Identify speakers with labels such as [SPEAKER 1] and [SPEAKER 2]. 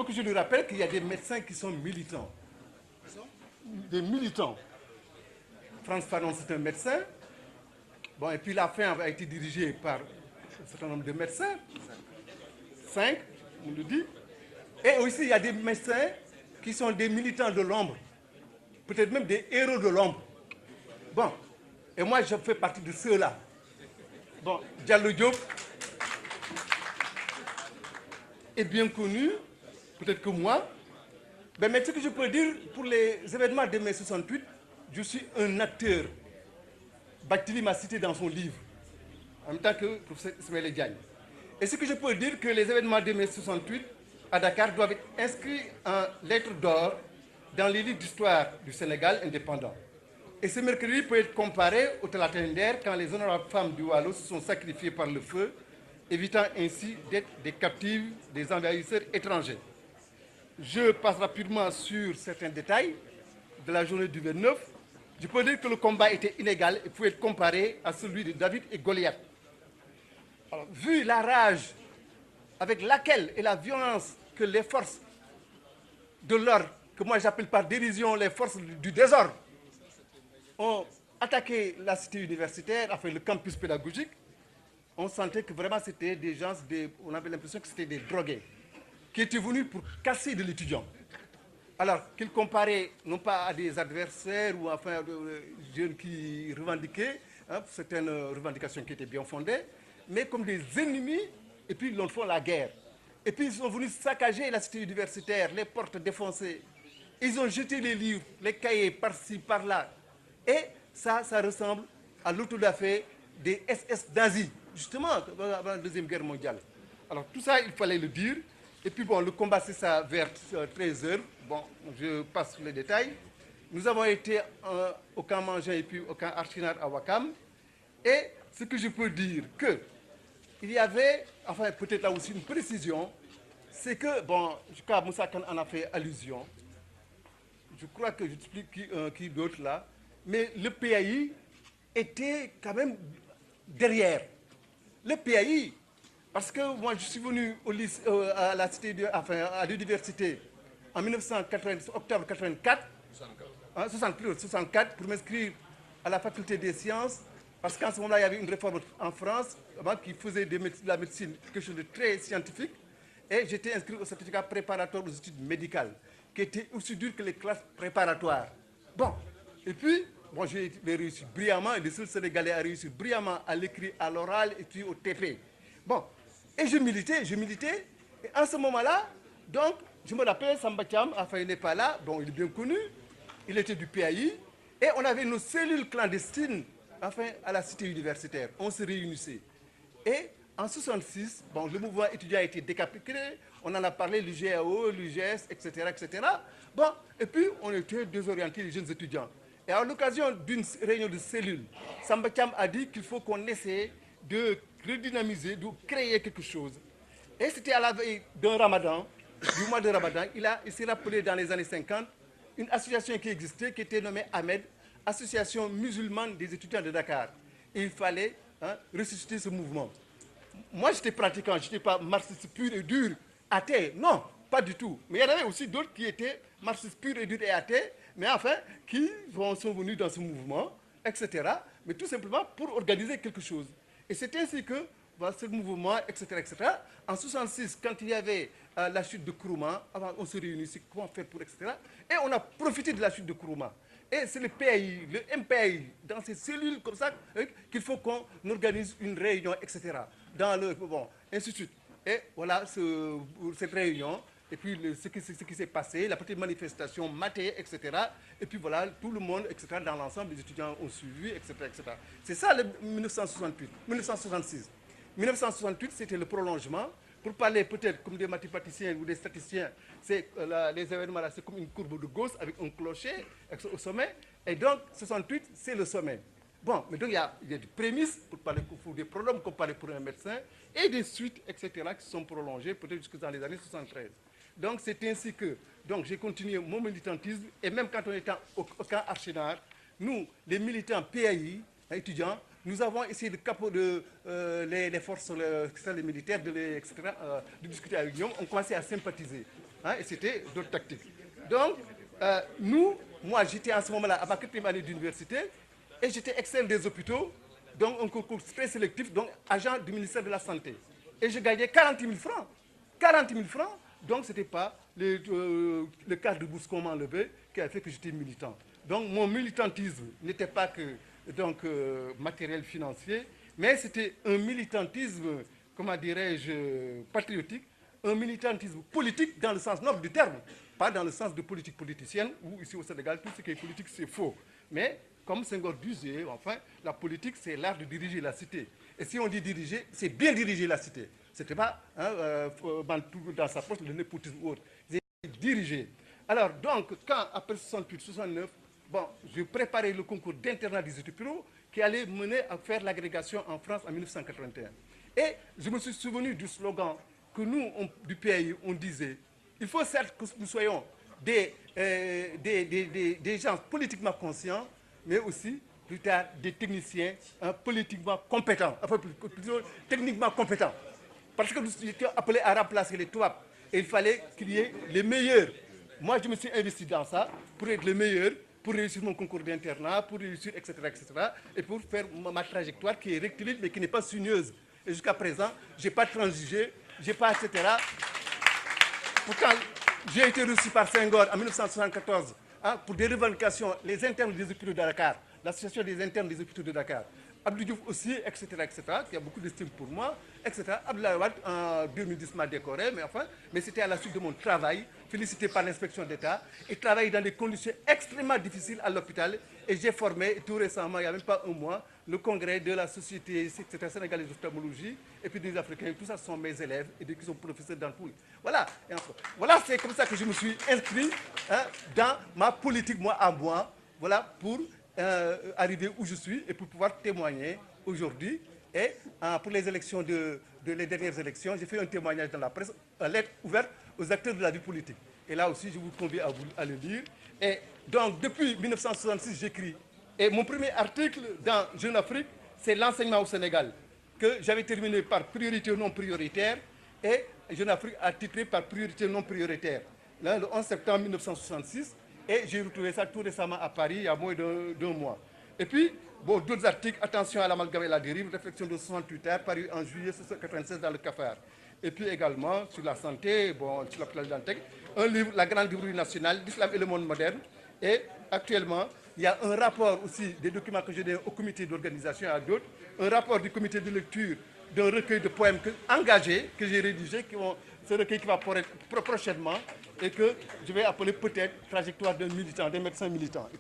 [SPEAKER 1] faut que je lui rappelle qu'il y a des médecins qui sont militants. Des militants. Frantz Fanon, c'est un médecin. Bon, et puis la fin a été dirigée par un certain nombre de médecins. 5, on le dit. Et aussi, il y a des médecins qui sont des militants de l'ombre. Peut-être même des héros de l'ombre. Bon, et moi, je fais partie de ceux-là. Bon, Diallo Diop est bien connu, peut-être que moi. Mais ce que je peux dire, pour les événements de mai 68, je suis un acteur. Bakhtiari m'a cité dans son livre, en même temps que le professeur Ismaël Diagne. Et ce que je peux dire, que les événements de mai 68 à Dakar doivent être inscrits en lettres d'or dans les livres d'histoire du Sénégal indépendant. Et ce mercredi peut être comparé au Talatender quand les honorables femmes du Waalo se sont sacrifiées par le feu, évitant ainsi d'être des captives des envahisseurs étrangers. Je passe rapidement sur certains détails de la journée du 29. Je peux dire que le combat était inégal et pouvait être comparé à celui de David et Goliath. Alors, vu la rage avec laquelle et la violence que les forces de l'ordre, que moi j'appelle par dérision les forces du désordre, ont attaqué la cité universitaire, enfin le campus pédagogique, on sentait que vraiment c'était des gens, on avait l'impression que c'était des drogués, qui étaient venus pour casser de l'étudiant. Alors qu'ils comparaient non pas à des adversaires ou enfin de jeunes qui revendiquaient, certaines revendications qui étaient bien fondées, mais comme des ennemis, et puis ils leur font la guerre. Et puis ils sont venus saccager la cité universitaire, les portes défoncées. Ils ont jeté les livres, les cahiers par-ci, par-là. Et ça ressemble à l'autodafé des SS nazis, justement, avant la Deuxième Guerre mondiale. Alors tout ça, il fallait le dire. Et puis bon, le combat, c'est ça, vers 13h. Bon, je passe sur les détails. Nous avons été au camp Mangin et puis au camp Archinard à Ouakam. Et ce que je peux dire, il y avait, enfin peut-être là aussi une précision, c'est que, bon, je crois que Moussa Khan en a fait allusion. Je crois que j'explique qui d'autre là. Mais le PAI était quand même derrière. Le PAI, parce que moi je suis venu au lycée, à la cité, à l'université en 1980, octobre 84, 64, pour m'inscrire à la faculté des sciences, parce qu'en ce moment-là, il y avait une réforme en France qui faisait de la médecine quelque chose de très scientifique, et j'étais inscrit au certificat préparatoire aux études médicales, qui était aussi dur que les classes préparatoires. Bon, et puis, bon, j'ai réussi brillamment, et le seul Sénégalais a réussi brillamment à l'écrit, à l'oral et puis au TP. Bon, et je militais, et en ce moment-là, donc, je me rappelle, Samba Thiam, enfin il n'est pas là, bon, il est bien connu, il était du PAI, et on avait nos cellules clandestines, enfin, à la cité universitaire, on se réunissait. Et en 1966, bon, le mouvement étudiant a été décapité, on en a parlé, l'UGAO, l'UGS, etc., etc. Bon, et puis on était désorientés, les jeunes étudiants. Et à l'occasion d'une réunion de cellules, Samba Thiam a dit qu'il faut qu'on essaie de redynamiser, de créer quelque chose. Et c'était à la veille d'un ramadan, du mois de ramadan, il s'est rappelé dans les années 50 une association qui existait, qui était nommée AMED, Association musulmane des étudiants de Dakar. Et il fallait ressusciter ce mouvement. Moi, j'étais pratiquant, je n'étais pas marxiste pur et dur, athée, non, pas du tout. Mais il y en avait aussi d'autres qui étaient marxistes pur et dur et athées, mais enfin, qui sont venus dans ce mouvement, etc. Mais tout simplement pour organiser quelque chose. Et c'est ainsi que ce mouvement, etc., etc. En 1966, quand il y avait la chute de Kourouma, avant on se réunissait, comment faire pour, etc. Et on a profité de la chute de Kourouma. Et c'est le PAI, le MPAI, dans ces cellules comme ça, qu'il faut qu'on organise une réunion, etc. Dans le, bon, ainsi de suite. Et voilà cette réunion, et puis ce qui s'est passé, la petite manifestation matée, etc. Et puis voilà, tout le monde, etc., dans l'ensemble, les étudiants ont suivi, etc., etc. C'est ça le 1966. 1968, c'était le prolongement. Pour parler peut-être comme des mathématiciens ou des statisticiens, les événements là, c'est comme une courbe de Gauss avec un clocher au sommet. Et donc, 68, c'est le sommet. Bon, mais donc il y a des prémices pour parler pour des problèmes qu'on parlait pour un médecin et des suites, etc., qui sont prolongées peut-être jusque dans les années 73. Donc c'est ainsi que j'ai continué mon militantisme et même quand on était au camp Archinard, nous, les militants PAI, étudiants, nous avons essayé les forces les militaires, etc., de discuter avec eux. On commençait à sympathiser. hein, et c'était d'autres tactiques. Donc, moi j'étais en ce moment-là à ma 4e année d'université, et j'étais externe des hôpitaux, donc un concours très sélectif, donc agent du ministère de la Santé. Et je gagnais 40 000 francs. 40 000 francs, donc ce n'était pas le cadre de bourse qu'on m'a enlevé qui a fait que j'étais militant. Donc mon militantisme n'était pas que matériel financier, mais c'était un militantisme, comment dirais-je, patriotique, un militantisme politique dans le sens noble du terme, pas dans le sens de politique politicienne, où ici au Sénégal, tout ce qui est politique, c'est faux. Mais comme Senghor disait, enfin, la politique, c'est l'art de diriger la cité. Et si on dit diriger, c'est bien diriger la cité. Ce n'était pas dans sa poche le népotisme ou autre. C'est diriger. Alors, donc, quand, après 68, 69, bon, je préparais le concours d'internat des études pro qui allait mener à faire l'agrégation en France en 1981. Et je me suis souvenu du slogan que nous, du pays, on disait, il faut certes que nous soyons des gens politiquement conscients, mais aussi, plus tard, des techniciens politiquement compétents, enfin, plutôt techniquement compétents. Parce que nous étions appelés à remplacer les TOAP. Et il fallait qu'il y ait les meilleurs. Moi, je me suis investi dans ça pour être le meilleur, pour réussir mon concours d'internat, pour réussir, etc., et pour faire ma trajectoire qui est rectiligne, mais qui n'est pas sinueuse. Et jusqu'à présent, je n'ai pas transigé, je n'ai pas, etc. Pourtant, j'ai été reçu par Senghor en 1974 pour des revendications, les internes des hôpitaux de Dakar, l'association des internes des hôpitaux de Dakar. Abdou Diouf aussi, etc., qui a beaucoup d'estime pour moi, etc. Abdoulaye Wade, en 2010, m'a décoré, mais c'était à la suite de mon travail, félicité par l'inspection d'État, et travaillé dans des conditions extrêmement difficiles à l'hôpital. Et j'ai formé, tout récemment, il n'y a même pas un mois, le congrès de la société sénégalaise d'ophtalmologie, et puis des Africains, tout ça sont mes élèves, et qui sont professeurs dans tout. Voilà, voilà, c'est comme ça que je me suis inscrit dans ma politique, moi à moi, voilà, pour arriver où je suis et pour pouvoir témoigner aujourd'hui. Et pour les élections les dernières élections, j'ai fait un témoignage dans la presse, une lettre ouverte aux acteurs de la vie politique. Et là aussi, je vous convie à le lire. Et donc, depuis 1966, j'écris. Et mon premier article dans Jeune Afrique, c'est l'enseignement au Sénégal, que j'avais terminé par priorité non prioritaire, et Jeune Afrique a titré par priorité non prioritaire, là, le 11 septembre 1966. Et j'ai retrouvé ça tout récemment à Paris, il y a moins d'un mois. Et puis, bon, d'autres articles, attention à l'amalgame et la dérive, réflexion de 68 heures, paru en juillet 1996 dans le Cafard. Et puis également, sur la santé, bon, sur l'hôpital Dantec, un livre, La Grande Librairie nationale, l'Islam et le monde moderne. Et actuellement, il y a un rapport aussi, des documents que j'ai donnés au comité d'organisation et à d'autres, un rapport du comité de lecture d'un recueil de poèmes engagés que j'ai rédigé, ce recueil qui va paraître prochainement, et que je vais appeler peut-être trajectoire d'un militant, d'un médecin militant.